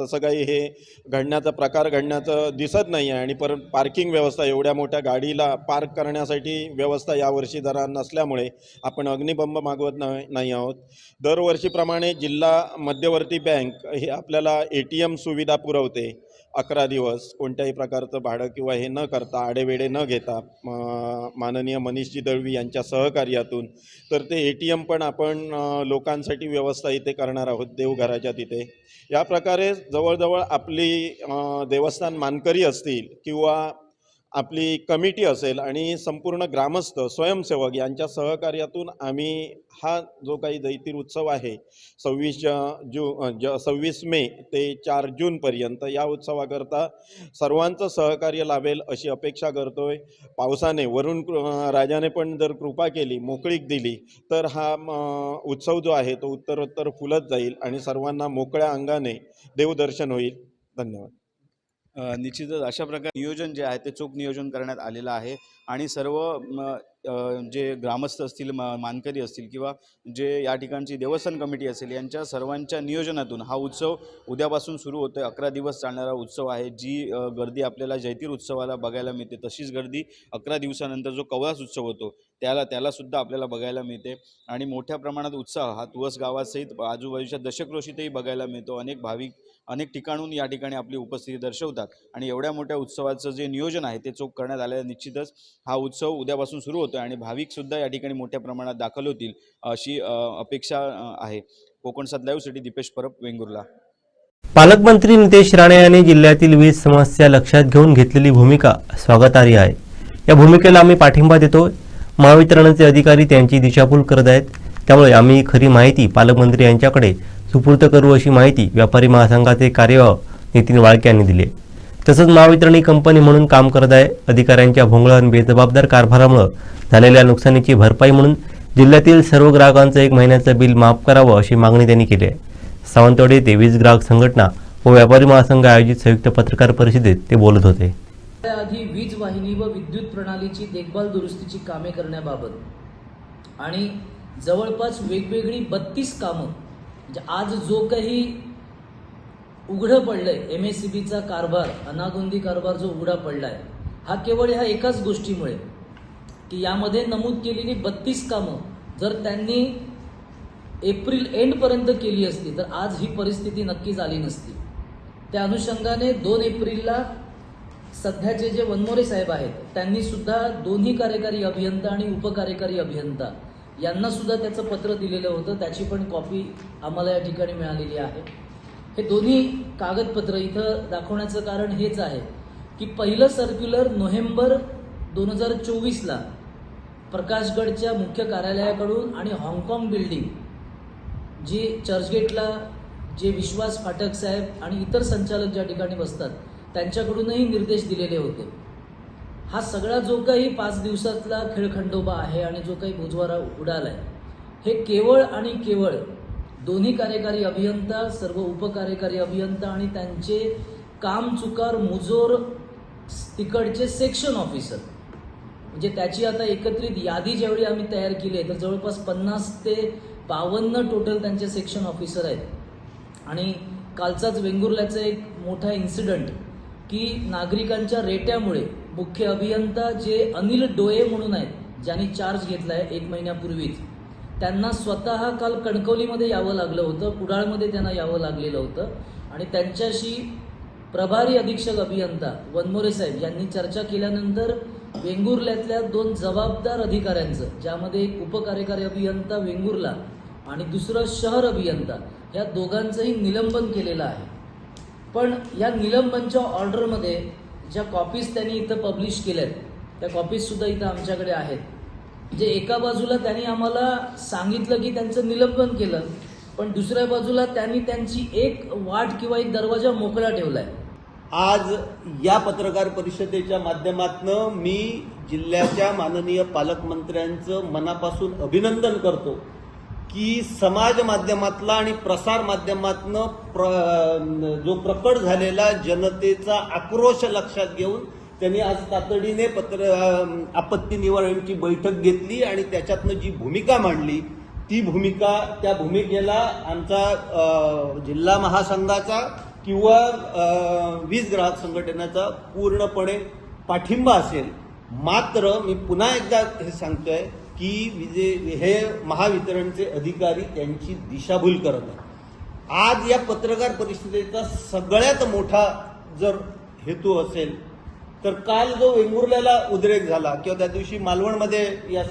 तसं काही हे प्रकार घडण्याचं दिसत नाही आहे. आणि परत पार्किंग व्यवस्था, एवढ्या मोठ्या गाडीला पार्क करण्यासाठी व्यवस्था यावर्षी जरा नसल्यामुळे आपण अग्निबंब मागवत नाही आहोत. दरवर्षीप्रमाणे जिल्हा मध्यवर्ती बँक हे आपल्याला ATM सुविधा पुरवते 11 दिवस कोणत्याही प्रकारचं भाडं किंवा हे न करता, आडेवेडे न घेता, माननीय मनीषजी दळवी यांच्या सहकार्यातून. तर ते ATM पण आपण लोकांसाठी व्यवस्था इथे करणार आहोत देवघराच्या तिथे. या प्रकारे जवळजवळ आपली देवस्थान मानकरी असतील किंवा आपली कमिटी असेल आणि संपूर्ण ग्रामस्थ स्वयंसेवक यांच्या सहकार्यातून आम्ही हा जो काही जैतीर उत्सव आहे 26 मे ते 4 जूनपर्यंत या उत्सवाकरता सर्वांचं सहकार्य लाभेल अशी अपेक्षा करतोय. पावसाने वरुण राजाने पण जर कृपा केली, मोकळीक दिली, तर हा उत्सव जो आहे तो उत्तरोत्तर फुलत जाईल आणि सर्वांना मोकळ्या अंगाने देवदर्शन होईल. धन्यवाद. निश्चितच अशा प्रकारे नियोजन जे आहे ते चोख नियोजन करण्यात आलेलं आहे आणि सर्व जे ग्रामस्थ असतील, मानकरी असतील किंवा जे या ठिकाणची देवस्थान कमिटी असेल, यांच्या सर्वांच्या नियोजनातून हा उत्सव उद्यापासून सुरू होतो आहे. 11 दिवस चालणारा उत्सव आहे. जी गर्दी आपल्याला जैतीर उत्सवाला बघायला मिळते, तशीच गर्दी 11 दिवसानंतर जो कवळास उत्सव होतो त्यालासुद्धा आपल्याला बघायला मिळते. आणि मोठ्या प्रमाणात उत्साह हा तुळस गावासहित आजूबाजूच्या दशक्रोशीतही बघायला मिळतो. अनेक भाविक अनेक ठिकाणून या ठिकाणी आपली उपस्थिती दर्शवतात आणि एवढ्या मोठ्या उत्सवाचं जे नियोजन आहे ते चोख करण्यात आलं आहे. निश्चितच हा उत्सव उद्यापासून सुरू होतो आणि भाविकसुद्धा या ठिकाणी मोठ्या प्रमाणात दाखल होतील अशी अपेक्षा आहे. कोकण 7 लाईव्हसाठी दीपेश परब, वेंगुर्ला. पालकमंत्री नितेश राणे यांनी जिल्ह्यातील वीज समस्या लक्षात घेऊन घेतलेली भूमिका स्वागतार्ह आहे. या भूमिकेला आम्ही पाठिंबा देतो. महावितरणचे अधिकारी त्यांची दिशाभूल करत आहेत, त्यामुळे आम्ही खरी माहिती पालकमंत्री यांच्याकडे सुपूर्द करू अशी माहिती व्यापारी महासंघाचे कार्यवाह नितीन वाळके यांनी दिली. तसंच महावितरण ही कंपनी म्हणून काम करत आहे. अधिकाऱ्यांच्या भोंगळ आणि बेजबाबदार कारभारामुळे झालेल्या नुकसानीची भरपाई म्हणून जिल्ह्यातील सर्व ग्राहकांचं 1 महिन्याचं बिल माफ करावं अशी मागणी त्यांनी केली आहे. सावंतवाडी येथे वीज ग्राहक संघटना व व्यापारी महासंघ आयोजित संयुक्त पत्रकार परिषदेत ते बोलत होते. आधी वीज वाहिनी व विद्युत प्रणालीची देखभाल दुरुस्तीची कामे करण्याबाबत आणि जवळपास वेगवेगळी 32 कामं, म्हणजे आज जो काही उघडं पडलंय MSCBचा कारभार, अनागोंदी कारभार जो उघडा पडलाय, हा केवळ ह्या एकाच गोष्टीमुळे की यामध्ये नमूद केलेली 32 कामं जर त्यांनी एप्रिल एंडपर्यंत केली असती तर आज ही परिस्थिती नक्कीच आली नसती. त्या अनुषंगाने 2 एप्रिलला सध्याचे जे वनमोरे साहेब आहेत त्यांनी सुद्धा दोन्ही कार्यकारी अभियंता आणि उपकार्यकारी अभियंता यांना सुद्धा त्याचं पत्र दिलेलं होतं. त्याची पण कॉपी आम्हाला या ठिकाणी मिळालेली आहे. हे दोन्ही कागदपत्र इथं दाखवण्याचं कारण हेच आहे की पहिलं सर्क्युलर नोव्हेंबर 2024ला प्रकाशगडच्या मुख्य कार्यालयाकडून आणि हाँगकाँग बिल्डिंग जी चर्चगेटला जे विश्वास फाटक साहेब आणि इतर संचालक ज्या ठिकाणी बसतात त्यांच्याकडूनही निर्देश दिलेले होते. हा सगळा जो काही 5 दिवसातला खेळखंडोबा आहे आणि जो काही बोजवारा उडालाय, हे केवळ आणि केवळ दोन्ही कार्यकारी अभियंता, सर्व उपकार्यकारी अभियंता आणि त्यांचे कामचुकार मुजोर तिकडचे सेक्शन ऑफिसर, म्हणजे त्याची आता एकत्रित यादी ज्यावेळी आम्ही तयार केली आहे तर जवळपास 50 ते 52 टोटल त्यांचे सेक्शन ऑफिसर आहेत. आणि कालचाच वेंगुर्ल्याचा एक मोठा इन्सिडंट की नागरिकांच्या रेट्यामुळे मुख्य अभियंता जे अनिल डोये म्हणून आहेत, ज्यांनी चार्ज घेतला आहे 1 महिन्यापूर्वीच, त्यांना स्वतः काल कणकवलीमध्ये यावं लागलं होतं, कुडाळमध्ये त्यांना यावं लागलेलं होतं. आणि त्यांच्याशी प्रभारी अधीक्षक अभियंता वनमोरे साहेब यांनी चर्चा केल्यानंतर वेंगुर्ल्यातल्या 2 जबाबदार अधिकाऱ्यांचं, ज्यामध्ये एक उपकार्यकारी अभियंता वेंगुर्ला आणि दुसरं शहर अभियंता, या दोघांचंही निलंबन केलेलं आहे. पण या निलंबनच्या ऑर्डरमध्ये ज्या कॉपीज त्यांनी इथं पब्लिश केल्यात त्या कॉपीजसुद्धा इथं आमच्याकडे आहेत. जे एका बाजूला त्यांनी आम्हाला सांगितलं की त्यांचं निलंबन केलं, पण दुसऱ्या बाजूला त्यांनी त्यांची एक वाट किंवा एक दरवाजा मोकळा ठेवलाय. आज या पत्रकार परिषदेच्या माध्यमातून मी जिल्ह्याच्या माननीय पालकमंत्र्यांचं मनापासून अभिनंदन करतो की समाज माध्यमातला आणि प्रसार माध्यमातनं जो प्रकट झालेला जनतेचा आक्रोश लक्षात घेऊन त्यांनी आज तातडीने आपत्ती निवारणाची बैठक घेतली आणि त्याच्यातनं जी भूमिका मांडली ती भूमिका, त्या भूमिकेला आमचा जिल्हा महासंघाचा किंवा वीज ग्राहक संघटनेचा पूर्णपणे पाठिंबा असेल. मात्र मी पुन्हा एकदा हे सांगतोय की हे महावितरणचे अधिकारी त्यांची दिशाभूल करत आहेत. आज या पत्रकार परिषदेचा सगळ्यात मोठा जर हेतू असेल तर काल जो वेंगुर्ल्याला उद्रेक झाला किंवा त्या दिवशी मालवणमध्ये या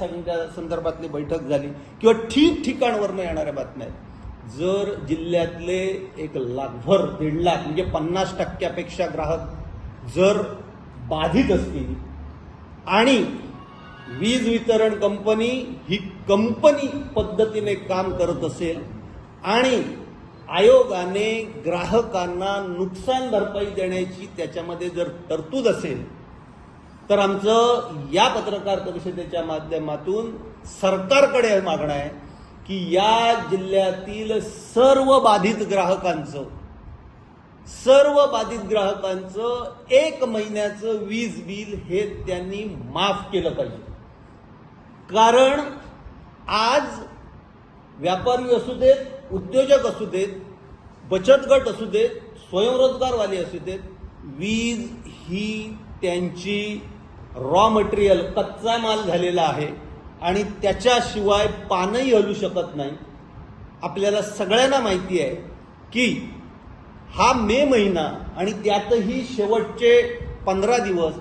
संदर्भातली बैठक झाली किंवा ठिकठिकाणवरनं येणाऱ्या बातम्या आहेत. जर जिल्ह्यातले 1 लाखभर 1.5 लाख म्हणजे 50% ग्राहक जर बाधित असतील आणि वीज वितरण कंपनी ही कंपनी पद्धतीने काम करत असेल आणि आयोगाने ग्राहकांना नुकसान भरपाई देण्याची त्याच्यामध्ये जर तरतूद असेल तर आमचं या पत्रकार परिषदेच्या माध्यमातून सरकारकडे मागणं आहे की या जिल्ह्यातील सर्व बाधित ग्राहकांचं 1 महिन्याचं वीज बिल हे त्यांनी माफ केलं पाहिजे. कारण आज व्यापारी असू देत, उद्योजक असू देत, बचत गट असू देत, स्वयंरोजगारवाले असू देत, वीज ही त्यांची रॉ मटेरियल कच्चा माल झालेला आहे आणि त्याच्याशिवाय पानही हलू शकत नाही. आपल्याला सगळ्यांना माहिती आहे की हा मे महिना आणि त्यातही शेवटचे 15 दिवस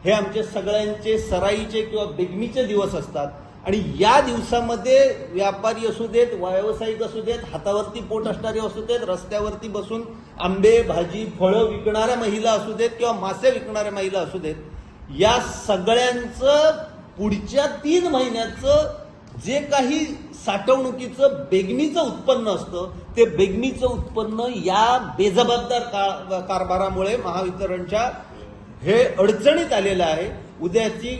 हे आमचे सगळ्यांचे सराईचे किंवा बेगमीचे दिवस असतात आणि या दिवसामध्ये व्यापारी असू देत, व्यावसायिक असू देत, हातावरती पोट असणारे असू देत, रस्त्यावरती बसून आंबे, भाजी, फळं विकणाऱ्या महिला असू देत किंवा मासे विकणाऱ्या महिला असू देत, या सगळ्यांचं पुढच्या 3 महिन्याचं जे काही साठवणुकीचं बेगमीचं उत्पन्न असतं ते बेगमीचं उत्पन्न या बेजबाबदार कारभारामुळे महावितरणच्या हे अडचणीत आलेलं आहे. उद्याची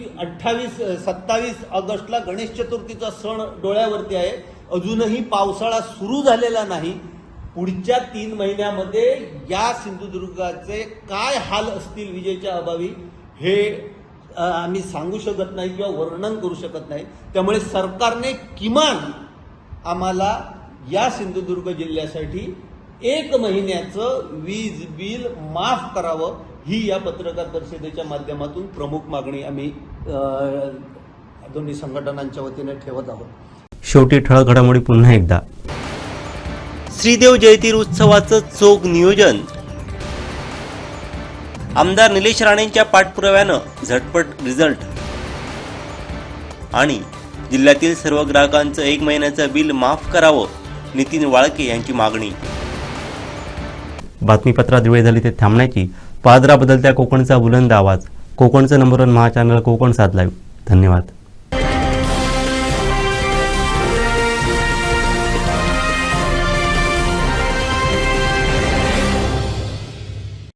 27 ऑगस्टला गणेश चतुर्थीचा सण डोळ्यावरती आहे. अजूनही पावसाळा सुरू झालेला नाही. पुढच्या 3 महिन्यामध्ये या सिंधुदुर्गाचे काय हाल असतील विजेच्या अभावी हे आम्ही सांगू शकत नाही किंवा वर्णन करू शकत नाही. त्यामुळे सरकारने किमान आम्हाला या सिंधुदुर्ग जिल्ह्यासाठी 1 महिन्याचं वीज बिल माफ करावं ही या पत्रकार परिषदेच्या माध्यमातून प्रमुख मागणी आम्ही दोन्ही संघटनांच्या वतीने ठेवत आहोत. शेवटी ठळक घडामोडी पुन्हा एकदा. श्रीदेव जयतीर उत्सवाचं चोख नियोजन. आमदार निलेश राणेंच्या पाठपुराव्यानं झटपट रिझल्ट. आणि जिल्ह्यातील सर्व ग्राहकांचं 1 महिन्याचं बिल माफ करावं, नितीन वाळके यांची मागणी. बातमीपत्रात वेळ झाली ते थांबण्याची. पादरा बदलत्या कोकणचा बुलंद आवाज. कोकणचं नंबर 1 महा चॅनल कोकण 7 लाईव्ह. धन्यवाद.